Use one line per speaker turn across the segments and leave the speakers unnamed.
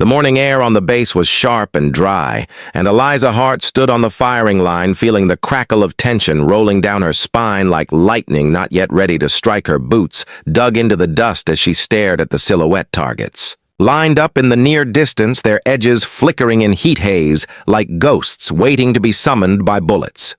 The morning air on the base was sharp and dry, and Eliza Hart stood on the firing line feeling the crackle of tension rolling down her spine like lightning not yet ready to strike her boots, dug into the dust as she stared at the silhouette targets. Lined up in the near distance, their edges flickering in heat haze like ghosts waiting to be summoned by bullets.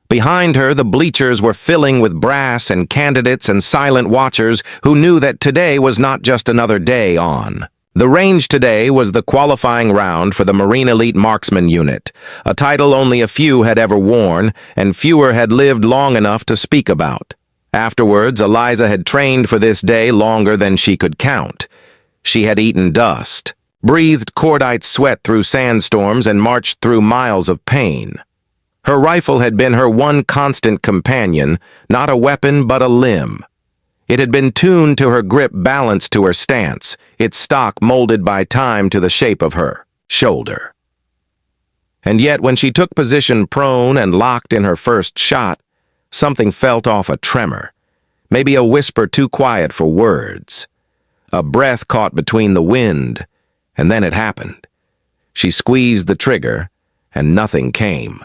Behind her, the bleachers were filling with brass and candidates and silent watchers who knew that today was not just another day on. The range today was the qualifying round for the Marine Elite Marksman unit, a title only a few had ever worn, and fewer had lived long enough to speak about. Afterwards, Eliza had trained for this day longer than she could count. She had eaten dust, breathed cordite sweat through sandstorms, and marched through miles of pain. Her rifle had been her one constant companion, not a weapon but a limb. It had been tuned to her grip, balanced to her stance, its stock molded by time to the shape of her shoulder. And yet, when she took position prone and locked in her first shot, something felt off, a tremor, maybe a whisper too quiet for words. A breath caught between the wind, and then it happened. She squeezed the trigger, and nothing came.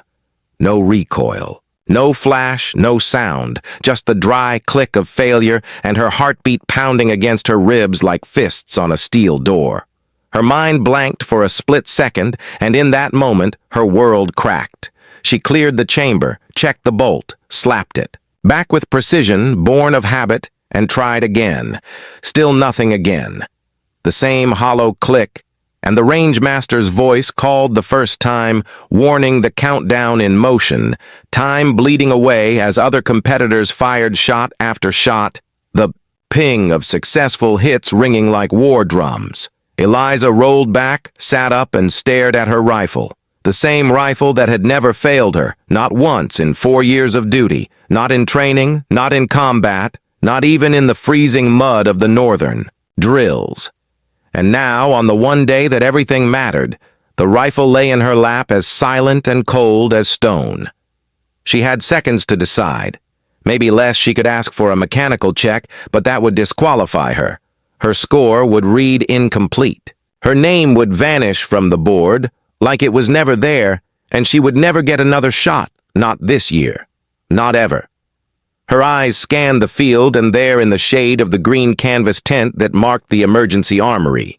No recoil. No flash, no sound, just the dry click of failure and her heartbeat pounding against her ribs like fists on a steel door. Her mind blanked for a split second, and in that moment, her world cracked. She cleared the chamber, checked the bolt, slapped it. Back with precision, born of habit, and tried again. Still nothing again. The same hollow click, and the rangemaster's voice called the first time, warning the countdown in motion, time bleeding away as other competitors fired shot after shot, the ping of successful hits ringing like war drums. Eliza rolled back, sat up, and stared at her rifle. The same rifle that had never failed her, not once in 4 years of duty, not in training, not in combat, not even in the freezing mud of the northern drills. And now, on the one day that everything mattered, the rifle lay in her lap as silent and cold as stone. She had seconds to decide. Maybe less. She could ask for a mechanical check, but that would disqualify her. Her score would read incomplete. Her name would vanish from the board, like it was never there, and she would never get another shot, not this year, not ever. Her eyes scanned the field, and there in the shade of the green canvas tent that marked the emergency armory,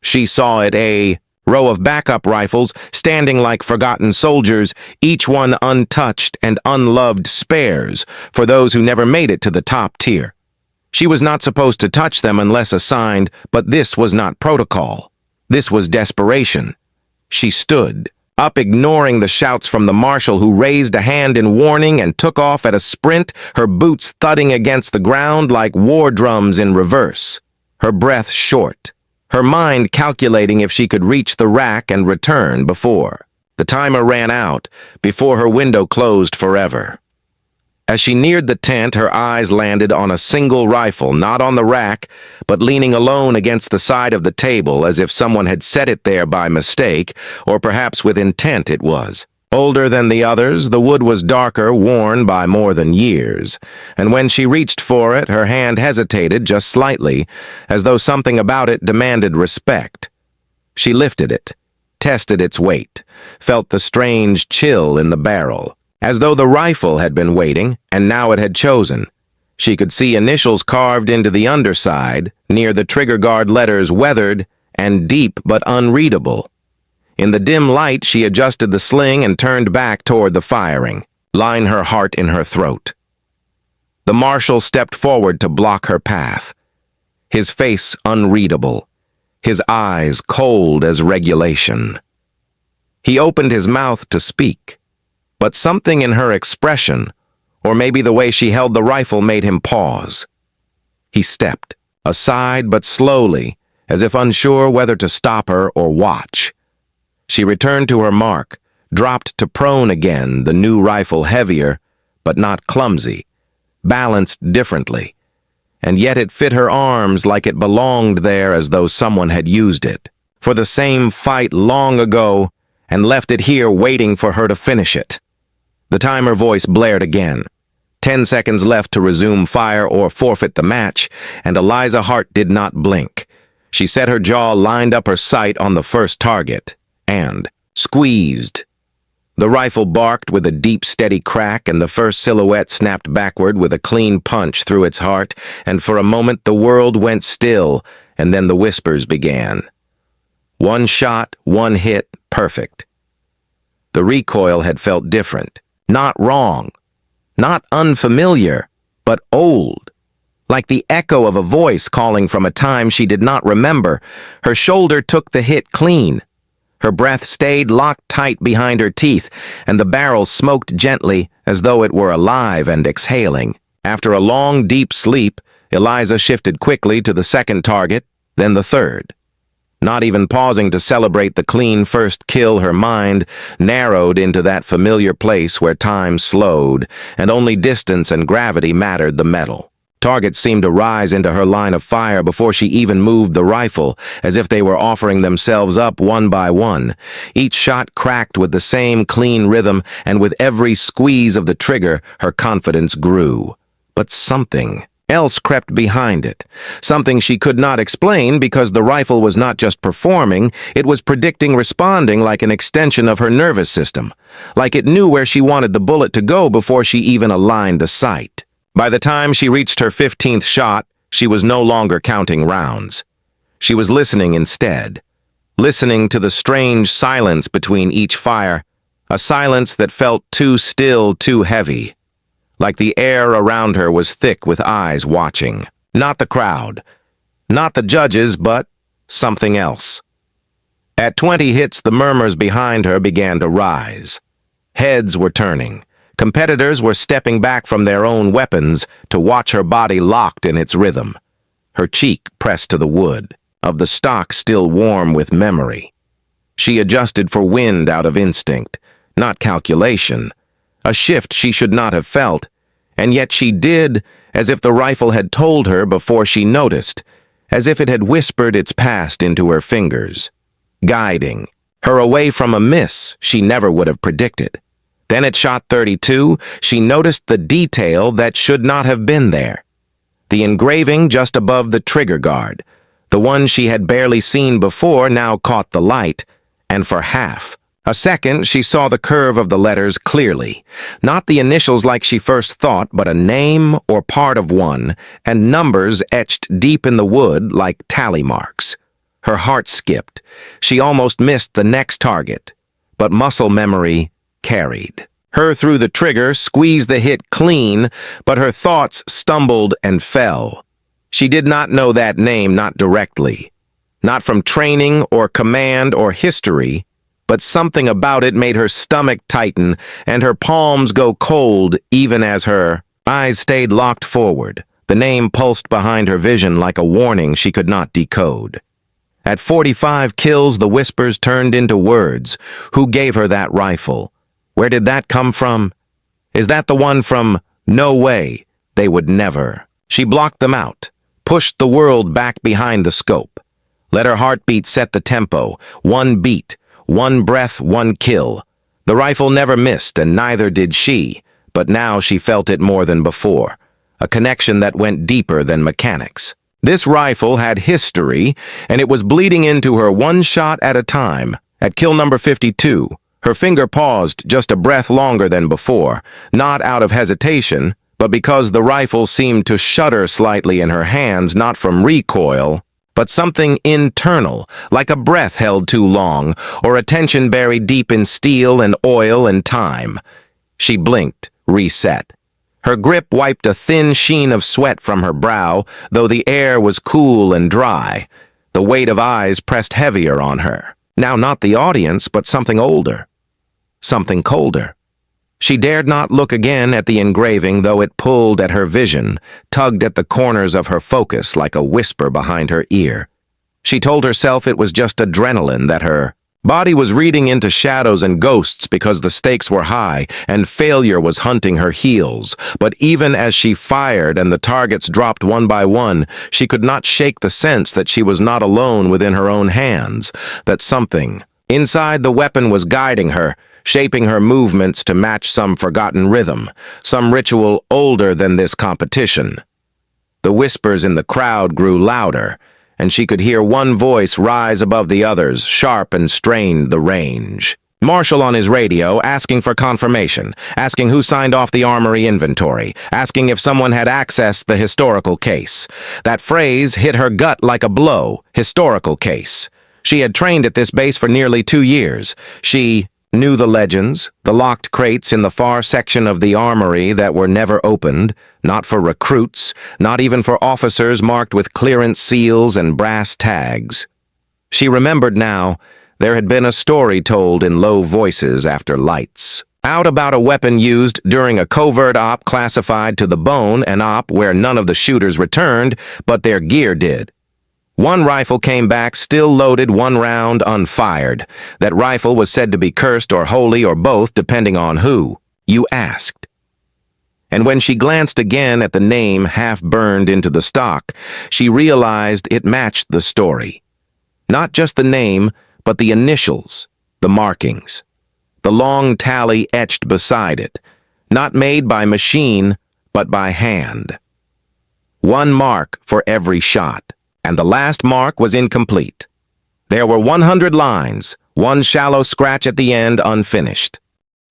she saw it, a row of backup rifles standing like forgotten soldiers, each one untouched and unloved spares for those who never made it to the top tier. She was not supposed to touch them unless assigned, but this was not protocol. This was desperation. She stood up, ignoring the shouts from the marshal, who raised a hand in warning and took off at a sprint, her boots thudding against the ground like war drums in reverse, her breath short, her mind calculating if she could reach the rack and return before the timer ran out, before her window closed forever. As she neared the tent, her eyes landed on a single rifle, not on the rack, but leaning alone against the side of the table, as if someone had set it there by mistake, or perhaps with intent. It was older than the others, the wood was darker, worn by more than years, and when she reached for it, her hand hesitated just slightly, as though something about it demanded respect. She lifted it, tested its weight, felt the strange chill in the barrel, as though the rifle had been waiting, and now it had chosen. She could see initials carved into the underside, near the trigger guard letters, weathered and deep but unreadable. In the dim light, she adjusted the sling and turned back toward the firing, line her heart in her throat. The marshal stepped forward to block her path, his face unreadable, his eyes cold as regulation. He opened his mouth to speak, but something in her expression, or maybe the way she held the rifle, made him pause. He stepped aside, but slowly, as if unsure whether to stop her or watch. She returned to her mark, dropped to prone again, the new rifle heavier, but not clumsy, balanced differently, and yet it fit her arms like it belonged there, as though someone had used it for the same fight long ago and left it here waiting for her to finish it. The timer voice blared again. 10 seconds left to resume fire or forfeit the match, and Eliza Hart did not blink. She set her jaw, lined up her sight on the first target, and squeezed. The rifle barked with a deep, steady crack, and the first silhouette snapped backward with a clean punch through its heart, and for a moment the world went still, and then the whispers began. One shot, one hit, perfect. The recoil had felt different, not wrong, not unfamiliar, but old. Like the echo of a voice calling from a time she did not remember. Her shoulder took the hit clean. Her breath stayed locked tight behind her teeth, and the barrel smoked gently as though it were alive and exhaling. After a long, deep sleep, Eliza shifted quickly to the second target, then the third. Not even pausing to celebrate the clean first kill, her mind narrowed into that familiar place where time slowed, and only distance and gravity mattered the metal. Targets seemed to rise into her line of fire before she even moved the rifle, as if they were offering themselves up one by one. Each shot cracked with the same clean rhythm, and with every squeeze of the trigger, her confidence grew. But something else crept behind it. Something she could not explain because the rifle was not just performing, it was predicting, responding like an extension of her nervous system. Like it knew where she wanted the bullet to go before she even aligned the sight. By the time she reached her 15th shot, she was no longer counting rounds. She was listening instead. Listening to the strange silence between each fire, a silence that felt too still, too heavy. Like the air around her was thick with eyes watching. Not the crowd, not the judges, but something else. At 20 hits, the murmurs behind her began to rise. Heads were turning. Competitors were stepping back from their own weapons to watch her body locked in its rhythm. Her cheek pressed to the wood, of the stock still warm with memory. She adjusted for wind out of instinct, not calculation. A shift she should not have felt, and yet she did, as if the rifle had told her before she noticed, as if it had whispered its past into her fingers, guiding her away from a miss she never would have predicted. Then at shot 32, she noticed the detail that should not have been there. The engraving just above the trigger guard, the one she had barely seen before, now caught the light, and for half a second she saw the curve of the letters clearly. Not the initials like she first thought, but a name or part of one, and numbers etched deep in the wood like tally marks. Her heart skipped. She almost missed the next target, but muscle memory carried her through the trigger, squeezed the hit clean, but her thoughts stumbled and fell. She did not know that name, not directly, not from training or command or history, but something about it made her stomach tighten and her palms go cold even as her eyes stayed locked forward. The name pulsed behind her vision like a warning she could not decode. At 45 kills, the whispers turned into words. Who gave her that rifle? Where did that come from? Is that the one from No Way? They would never. She blocked them out, pushed the world back behind the scope. Let her heartbeat set the tempo. One beat, one breath, one kill. The rifle never missed, and neither did she, but now she felt it more than before. A connection that went deeper than mechanics. This rifle had history, and it was bleeding into her one shot at a time. At kill number 52, her finger paused just a breath longer than before, not out of hesitation, but because the rifle seemed to shudder slightly in her hands, not from recoil, but something internal, like a breath held too long, or a tension buried deep in steel and oil and time. She blinked, reset. Her grip wiped a thin sheen of sweat from her brow, though the air was cool and dry. The weight of eyes pressed heavier on her. Now not the audience, but something older. Something colder. She dared not look again at the engraving, though it pulled at her vision, tugged at the corners of her focus like a whisper behind her ear. She told herself it was just adrenaline, that her body was reading into shadows and ghosts because the stakes were high and failure was hunting her heels. But even as she fired and the targets dropped one by one, she could not shake the sense that she was not alone within her own hands, that something inside the weapon was guiding her, shaping her movements to match some forgotten rhythm, some ritual older than this competition. The whispers in the crowd grew louder, and she could hear one voice rise above the others, sharp and strained the range. Marshall on his radio, asking for confirmation, asking who signed off the armory inventory, asking if someone had accessed the historical case. That phrase hit her gut like a blow, historical case. She had trained at this base for nearly 2 years. She knew the legends, the locked crates in the far section of the armory that were never opened, not for recruits, not even for officers marked with clearance seals and brass tags. She remembered now there had been a story told in low voices after lights. Out about a weapon used during a covert op classified to the bone, an op where none of the shooters returned, but their gear did. One rifle came back still loaded, one round unfired. That rifle was said to be cursed or holy or both, depending on who you asked. And when she glanced again at the name half burned into the stock, she realized it matched the story. Not just the name, but the initials, the markings, the long tally etched beside it, not made by machine, but by hand. One mark for every shot, and the last mark was incomplete. There were 100 lines, one shallow scratch at the end unfinished.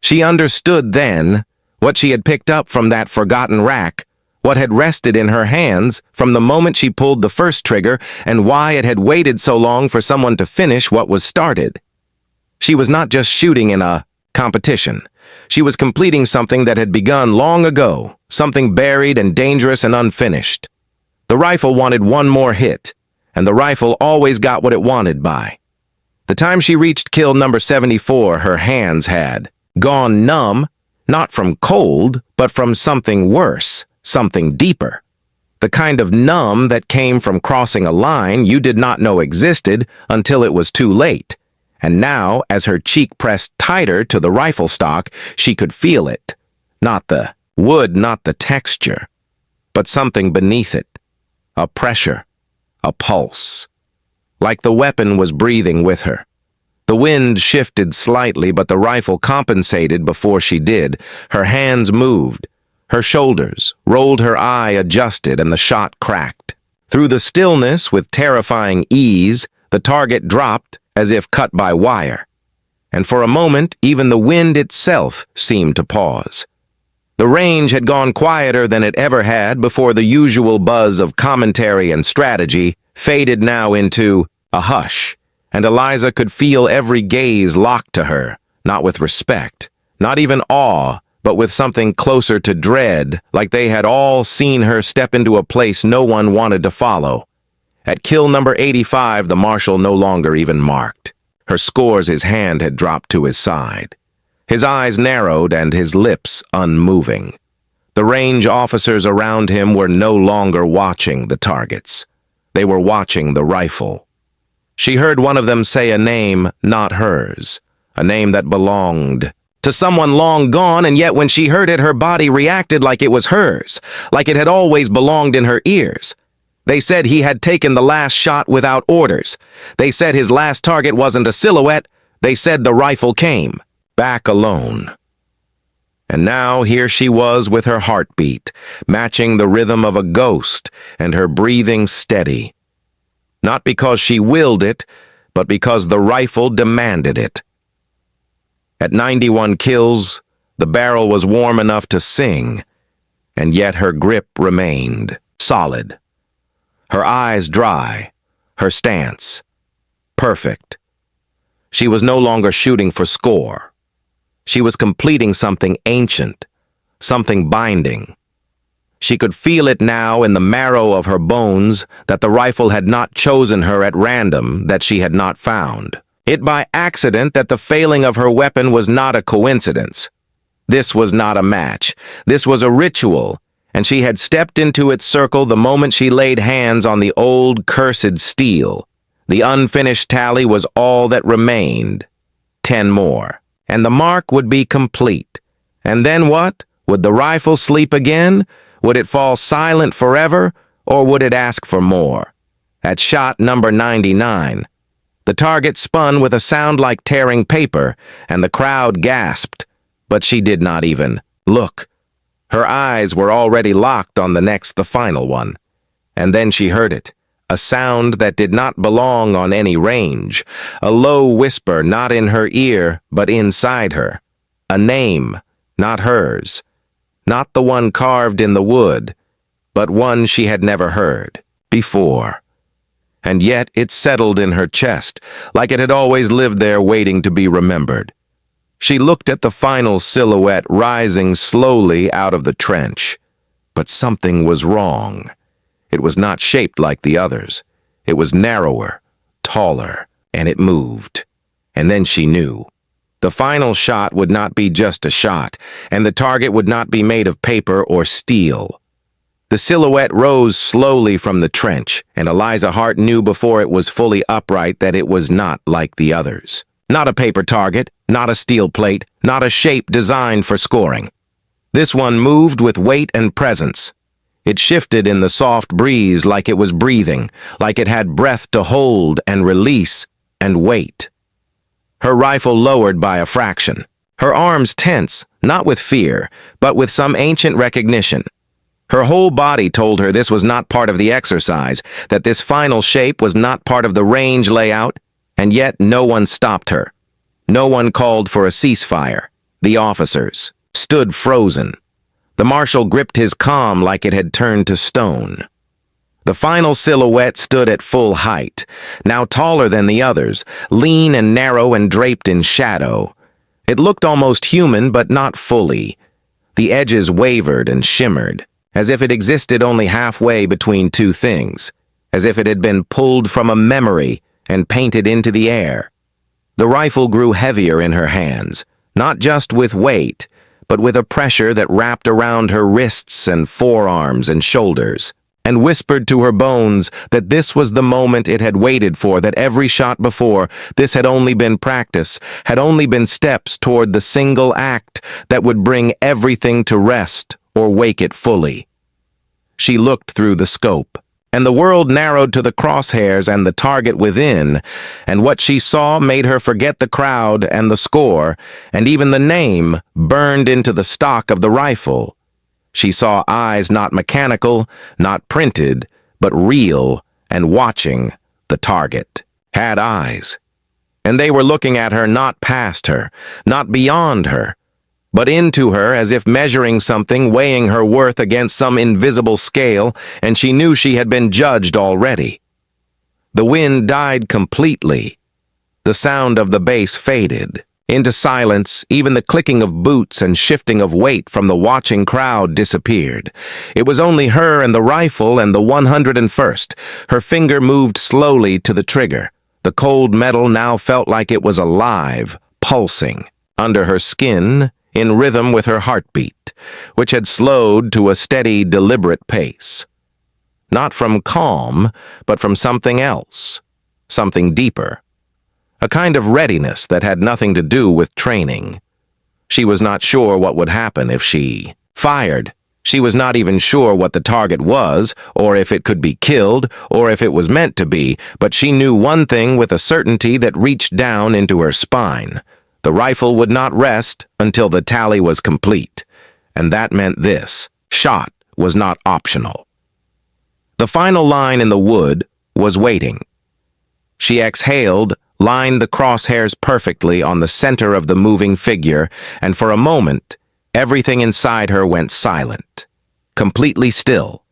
She understood then what she had picked up from that forgotten rack, what had rested in her hands from the moment she pulled the first trigger, and why it had waited so long for someone to finish what was started. She was not just shooting in a competition. She was completing something that had begun long ago, something buried and dangerous and unfinished. The rifle wanted one more hit, and the rifle always got what it wanted by. The time she reached kill number 74, her hands had gone numb, not from cold, but from something worse. Something deeper. The kind of numb that came from crossing a line you did not know existed until it was too late. And now, as her cheek pressed tighter to the rifle stock, she could feel it. Not the wood, not the texture, but something beneath it. A pressure, a pulse. Like the weapon was breathing with her. The wind shifted slightly, but the rifle compensated before she did. Her hands moved. Her shoulders rolled, her eye adjusted, and the shot cracked. Through the stillness, with terrifying ease, the target dropped as if cut by wire. And for a moment, even the wind itself seemed to pause. The range had gone quieter than it ever had before the usual buzz of commentary and strategy faded now into a hush, and Eliza could feel every gaze locked to her, not with respect, not even awe, but with something closer to dread, like they had all seen her step into a place no one wanted to follow. At kill number 85, the marshal no longer even marked. Her scores, his hand had dropped to his side. His eyes narrowed and his lips unmoving. The range officers around him were no longer watching the targets. They were watching the rifle. She heard one of them say a name not hers, a name that belonged to someone long gone, and yet when she heard it, her body reacted like it was hers, like it had always belonged in her ears. They said he had taken the last shot without orders. They said his last target wasn't a silhouette. They said the rifle came, back alone. And now here she was with her heartbeat, matching the rhythm of a ghost, and her breathing steady. Not because she willed it, but because the rifle demanded it. At 91 kills, the barrel was warm enough to sing, and yet her grip remained solid. Her eyes dry, her stance perfect. She was no longer shooting for score. She was completing something ancient, something binding. She could feel it now in the marrow of her bones that the rifle had not chosen her at random, that she had not found. It by accident that the failing of her weapon was not a coincidence. This was not a match. This was a ritual, and she had stepped into its circle the moment she laid hands on the old cursed steel. The unfinished tally was all that remained. 10 more. And the mark would be complete. And then what? Would the rifle sleep again? Would it fall silent forever? Or would it ask for more? At shot number 99, the target spun with a sound like tearing paper, and the crowd gasped. But she did not even look. Her eyes were already locked on the final one. And then she heard it. a sound that did not belong on any range, a low whisper not in her ear but inside her, a name, not hers, not the one carved in the wood, but one she had never heard before. And yet it settled in her chest, like it had always lived there waiting to be remembered. She looked at the final silhouette rising slowly out of the trench, but something was wrong. It was not shaped like the others. It was narrower, taller, and it moved. And then she knew. The final shot would not be just a shot, and the target would not be made of paper or steel. The silhouette rose slowly from the trench, and Eliza Hart knew before it was fully upright that it was not like the others. Not a paper target, not a steel plate, not a shape designed for scoring. This one moved with weight and presence. It shifted in the soft breeze like it was breathing, like it had breath to hold and release and wait. Her rifle lowered by a fraction. Her arms tense, not with fear, but with some ancient recognition. Her whole body told her this was not part of the exercise, that this final shape was not part of the range layout, and yet no one stopped her. No one called for a ceasefire. The officers stood frozen. The marshal gripped his calm like it had turned to stone. The final silhouette stood at full height, now taller than the others, lean and narrow and draped in shadow. It looked almost human, but not fully. The edges wavered and shimmered, as if it existed only halfway between two things, as if it had been pulled from a memory and painted into the air. The rifle grew heavier in her hands, not just with weight, but with a pressure that wrapped around her wrists and forearms and shoulders, and whispered to her bones that this was the moment it had waited for, that every shot before, this had only been practice, had only been steps toward the single act that would bring everything to rest or wake it fully. She looked through the scope, and the world narrowed to the crosshairs and the target within, and what she saw made her forget the crowd and the score, and even the name burned into the stock of the rifle. She saw eyes not mechanical, not printed, but real and watching. The target had eyes, and they were looking at her, not past her, not beyond her, but into her, as if measuring something, weighing her worth against some invisible scale, and she knew she had been judged already. The wind died completely. The sound of the bass faded. Into silence, even the clicking of boots and shifting of weight from the watching crowd disappeared. It was only her and the rifle and the 101st. Her finger moved slowly to the trigger. The cold metal now felt like it was alive, pulsing. Under her skin, in rhythm with her heartbeat, which had slowed to a steady, deliberate pace. Not from calm, but from something else, something deeper. A kind of readiness that had nothing to do with training. She was not sure what would happen if she fired. She was not even sure what the target was, or if it could be killed, or if it was meant to be, but she knew one thing with a certainty that reached down into her spine. The rifle would not rest until the tally was complete, and that meant this: shot was not optional. The final line in the wood was waiting. She exhaled, lined the crosshairs perfectly on the center of the moving figure, and for a moment, everything inside her went silent, completely still,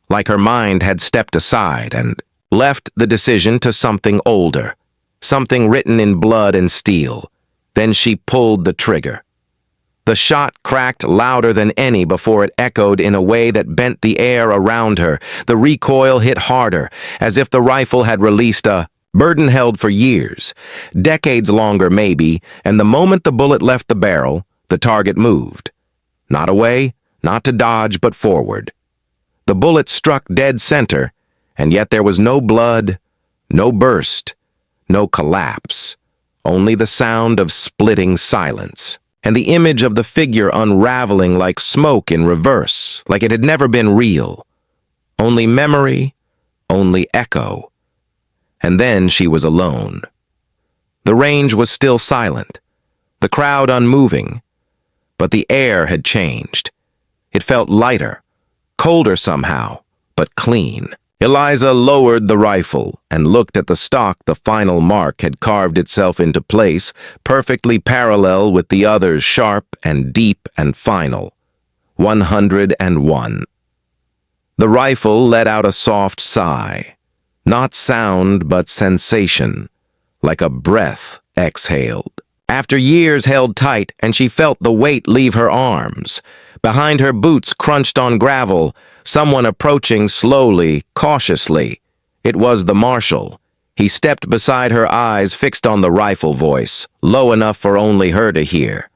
like her mind had stepped aside and left the decision to something older, something written in blood and steel. Then she pulled the trigger. The shot cracked louder than any before it echoed in a way that bent the air around her. The recoil hit harder, as if the rifle had released a burden held for years, decades longer maybe, and the moment the bullet left the barrel, the target moved. Not away, not to dodge, but forward. The bullet struck dead center, and yet there was no blood, no burst, no collapse. Only the sound of splitting silence, and the image of the figure unraveling like smoke in reverse, like it had never been real. Only memory, only echo. And then she was alone. The range was still silent, the crowd unmoving, but the air had changed. It felt lighter, colder somehow, but clean. Eliza lowered the rifle and looked at the stock. The final mark had carved itself into place, perfectly parallel with the others, sharp and deep and final. 101. The rifle let out a soft sigh. Not sound, but sensation, like a breath exhaled. After years held tight, and she felt the weight leave her arms. Behind her boots crunched on gravel, someone approaching slowly, cautiously. It was the marshal. He stepped beside her, eyes fixed on the rifle, voice low enough for only her to hear.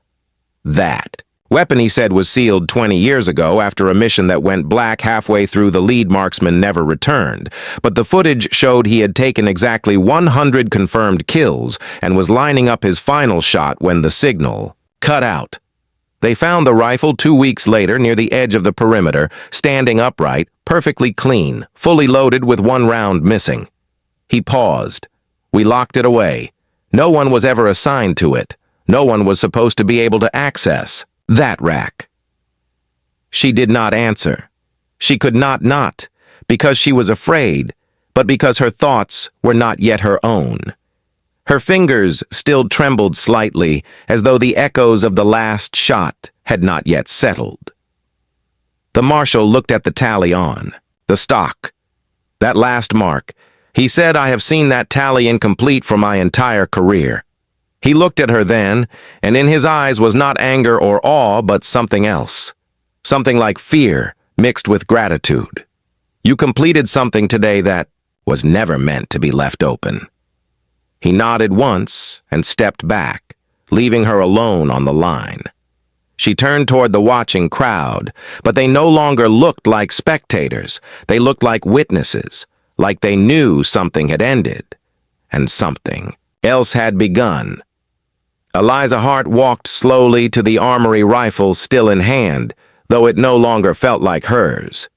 That weapon, he said, was sealed 20 years ago after a mission that went black halfway through. The lead marksman never returned, but the footage showed he had taken exactly 100 confirmed kills and was lining up his final shot when the signal cut out. They found the rifle 2 weeks later near the edge of the perimeter, standing upright, perfectly clean, fully loaded with one round missing. He paused. We locked it away. No one was ever assigned to it. No one was supposed to be able to access that rack. She did not answer. She could not, because she was afraid, but because her thoughts were not yet her own. Her fingers still trembled slightly, as though the echoes of the last shot had not yet settled. The marshal looked at the tally on the stock. That last mark. He said, I have seen that tally incomplete for my entire career. He looked at her then, and in his eyes was not anger or awe, but something else. Something like fear mixed with gratitude. You completed something today that was never meant to be left open. He nodded once and stepped back, leaving her alone on the line. She turned toward the watching crowd, but they no longer looked like spectators. They looked like witnesses, like they knew something had ended, and something else had begun. Eliza Hart walked slowly to the armory, rifle still in hand, though it no longer felt like hers.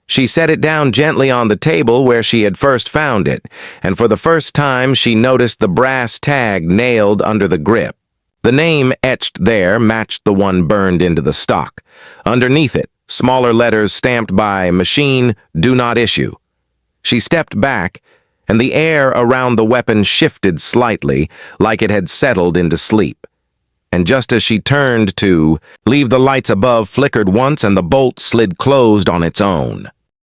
She set it down gently on the table where she had first found it, and for the first time she noticed the brass tag nailed under the grip. The name etched there matched the one burned into the stock. Underneath it, smaller letters stamped by Machine, Do Not Issue. She stepped back, and the air around the weapon shifted slightly, like it had settled into sleep. And just as she turned to leave, the lights above flickered once and the bolt slid closed on its own.